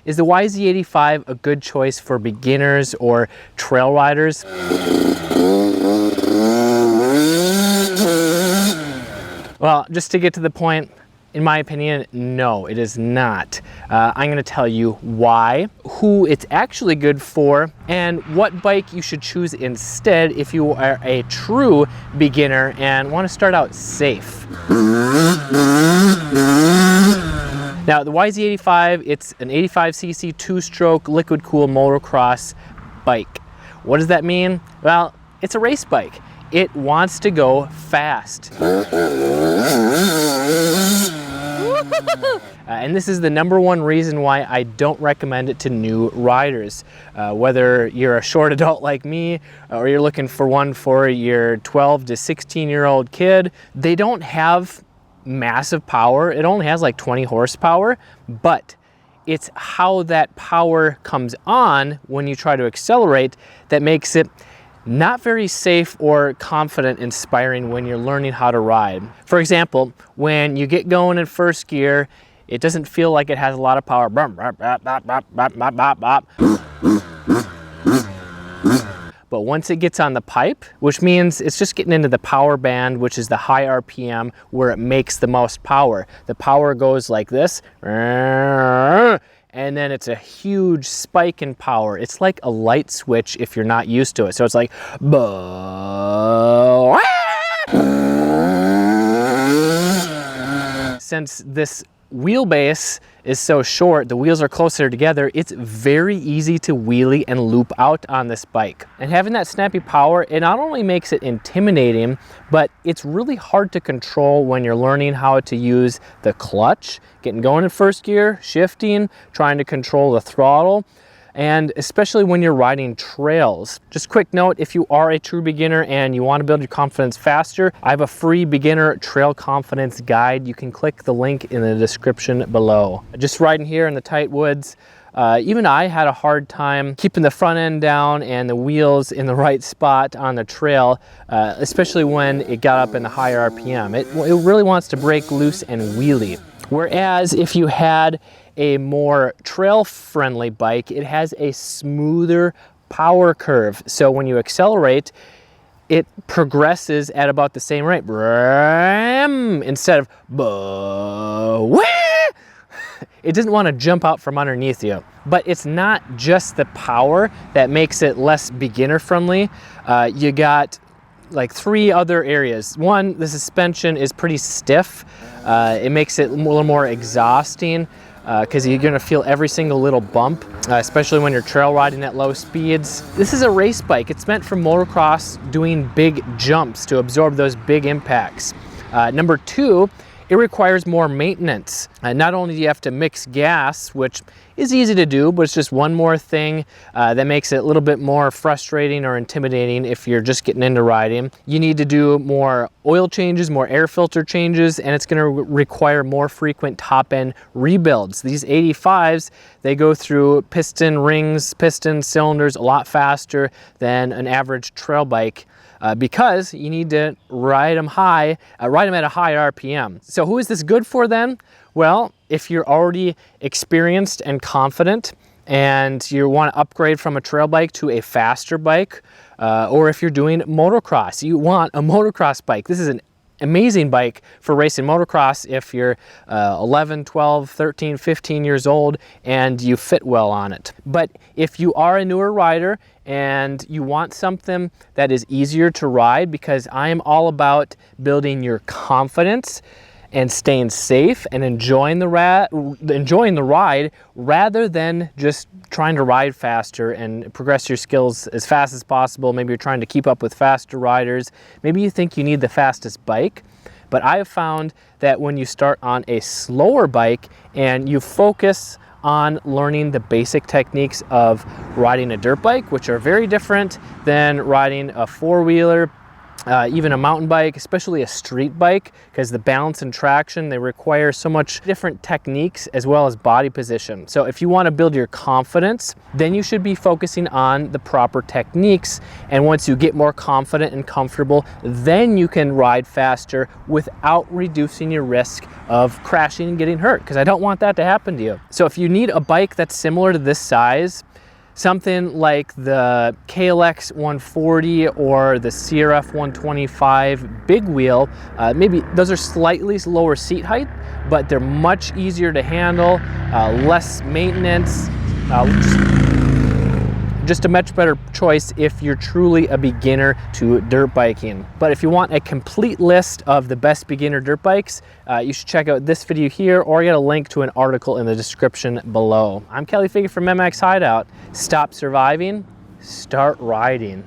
Is the YZ85 a good choice for beginners or trail riders? Well, just to get to the point, in my opinion, no, it is not. I'm going to tell you why, who it's actually good for, and what bike you should choose instead if you are a true beginner and want to start out safe. Now, the YZ85, it's an 85cc two-stroke liquid-cooled motocross bike. What does that mean? Well, it's a race bike. It wants to go fast. And this is the #1 reason why I don't recommend it to new riders. Whether you're a short adult like me or you're looking for one for your 12 to 16-year-old kid, they don't have massive power. It only has like 20 horsepower, but it's how that power comes on when you try to accelerate that makes it not very safe or confident inspiring when you're learning how to ride. For example, when you get going in first gear, it doesn't feel like it has a lot of power. But once it gets on the pipe, which means it's just getting into the power band, which is the high RPM where it makes the most power. The power goes like this, and then it's a huge spike in power. It's like a light switch if you're not used to it. So it's like, since this wheelbase is so short, the wheels are closer together, it's very easy to wheelie and loop out on this bike. And having that snappy power, it not only makes it intimidating, but it's really hard to control when you're learning how to use the clutch, getting going in first gear, shifting, trying to control the throttle, and especially when you're riding trails. Just quick note, if you are a true beginner and you want to build your confidence faster, I have a free beginner trail confidence guide. You can click the link in the description below. Just riding here in the tight woods, even I had a hard time keeping the front end down and the wheels in the right spot on the trail, especially when it got up in the higher RPM. It really wants to break loose and wheelie. Whereas if you had a more trail-friendly bike, it has a smoother power curve. So when you accelerate, it progresses at about the same rate. Instead of it doesn't want to jump out from underneath you. But it's not just the power that makes it less beginner-friendly. You got like 3 other areas. One, the suspension is pretty stiff. It makes it a little more exhausting because you're going to feel every single little bump, especially when you're trail riding at low speeds. This is a race bike. It's meant for motocross, doing big jumps to absorb those big impacts. Number 2, it requires more maintenance. Not only do you have to mix gas, which is easy to do, but it's just one more thing that makes it a little bit more frustrating or intimidating if you're just getting into riding. You need to do more oil changes, more air filter changes, and it's going to require more frequent top-end rebuilds. These 85s, they go through piston rings, piston cylinders a lot faster than an average trail bike. Because you need to ride them at a high RPM. So who is this good for then? Well, if you're already experienced and confident and you want to upgrade from a trail bike to a faster bike, or if you're doing motocross, you want a motocross bike. This is an amazing bike for racing motocross if you're 11, 12, 13, 15 years old and you fit well on it. But if you are a newer rider and you want something that is easier to ride, because I am all about building your confidence and staying safe and enjoying the ride rather than just trying to ride faster and progress your skills as fast as possible. Maybe you're trying to keep up with faster riders. Maybe you think you need the fastest bike. But I have found that when you start on a slower bike and you focus on learning the basic techniques of riding a dirt bike, which are very different than riding a four-wheeler, even a mountain bike, especially a street bike, because the balance and traction, they require so much different techniques as well as body position. So if you want to build your confidence, then you should be focusing on the proper techniques. And once you get more confident and comfortable, then you can ride faster without reducing your risk of crashing and getting hurt, because I don't want that to happen to you. So if you need a bike that's similar to this size, something like the KLX 140 or the CRF 125 big wheel, maybe those are slightly lower seat height, but they're much easier to handle, less maintenance, just a much better choice if you're truly a beginner to dirt biking. But if you want a complete list of the best beginner dirt bikes, you should check out this video here, or get a link to an article in the description below. I'm Kelly Figge from MX Hideout. Stop surviving, start riding.